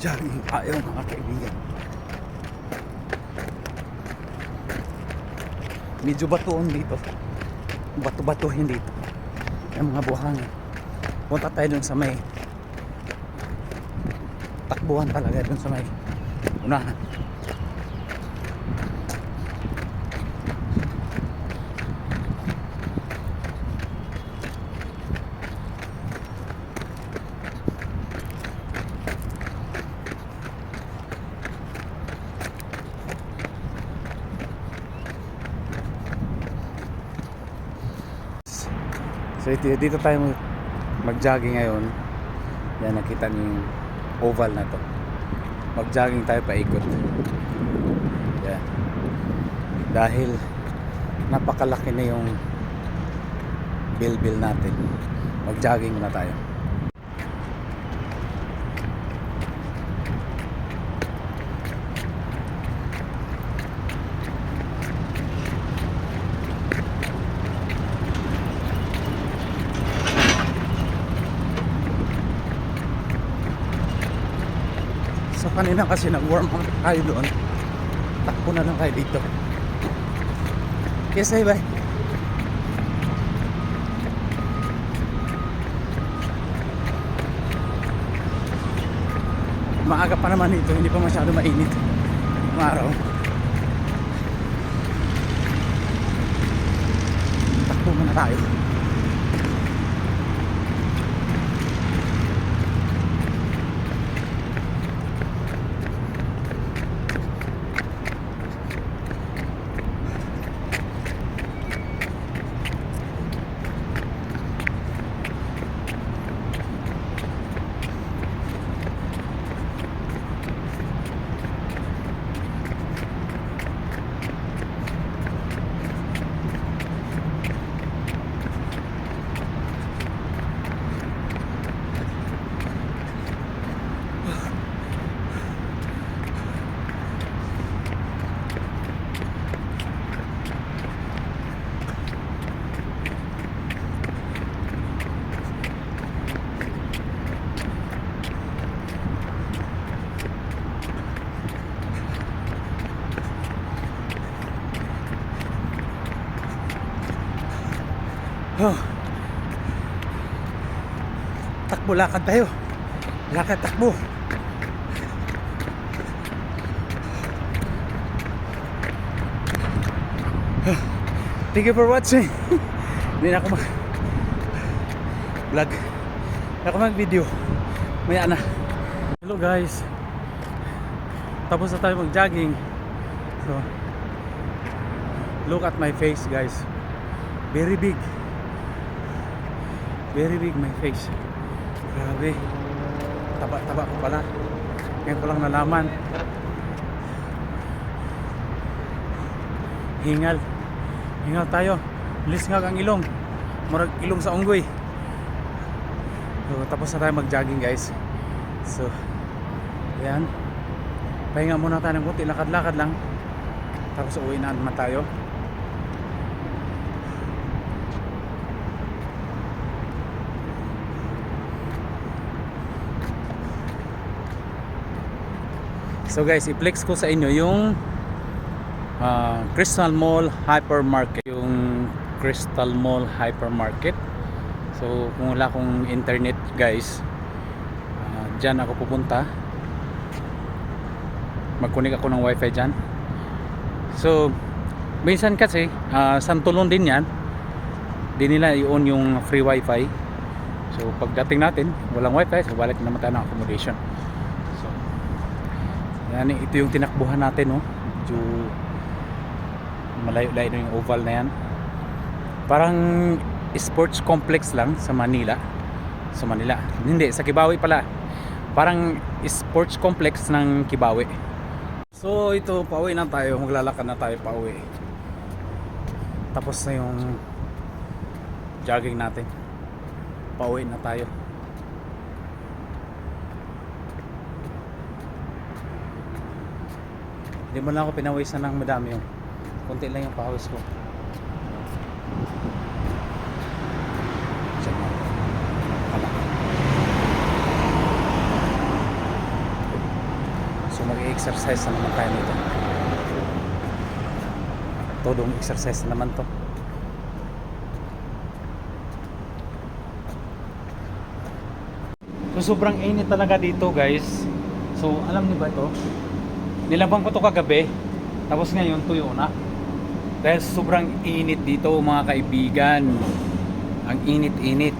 Mag-jogging tayo mga kaibigan. Medyo batuon dito. Bato-batuhin dito. Yung mga buhangin. Punta tayo dun sa may takbuhan talaga dun sa may unahan. So dito tayo mag-jogging ngayon. Yan, nakita niyo yung oval na to. Mag-jogging tayo paikot. Yan. Dahil napakalaki na yung bill natin. Mag-jogging muna tayo. So kanina kasi nag-warm up tayo doon. Takbo na lang tayo dito. Yes, bye. Maaga pa naman ito, hindi pa masyado mainit yung araw. Takbo muna tayo. Oh. Takbo, lakad tayo. Lakad, takbo. Thank you for watching. Hindi na ako vlog. Hindi ako mag-video. Maya na. Hello guys. Tapos na tayo mag-jogging. So, look at my face guys. Very big. Very big my face. Grabe. Taba-taba ko pala. Ngayon ko lang nalaman. Hingal. Hingal tayo. Lisngag ang ilong. Murag ilong sa unggoy. So, tapos na tayo mag-jogging guys. So, ayan. Pahinga muna tayo ng konti. Lakad-lakad lang. Tapos uwi na naman tayo. So guys, i-flex ko sa inyo yung Crystal Mall Hypermarket. Yung Crystal Mall Hypermarket. So kung wala akong internet guys, dyan ako pupunta. Mag-connect ako ng wifi dyan. So minsan kasi santulon din yan. Di nila i-on yung free wifi. So pagdating natin walang wifi, so balik naman tayo ng accommodation. Yan, ito yung tinakbuhan natin, no? Medyo malayo-layo na yung oval na yan. Parang sports complex lang sa Manila. Sa Manila. Hindi, sa Kibawe pala. Parang sports complex ng Kibawe. So ito, pauwi na tayo. Maglalakad na tayo pauwi. Tapos na yung jogging natin. Pauwi na tayo. Hindi mo lang ako pinawisan ng madami yung konti lang yung pawis ko. Check mo. exercise na naman tayo nito. Todong exercise na naman to. So sobrang init talaga dito guys. So alam niyo ba ito? Nilabang ko to kagabi. Tapos ngayon tuyo na. Dahil sobrang init dito mga kaibigan. Ang init-init.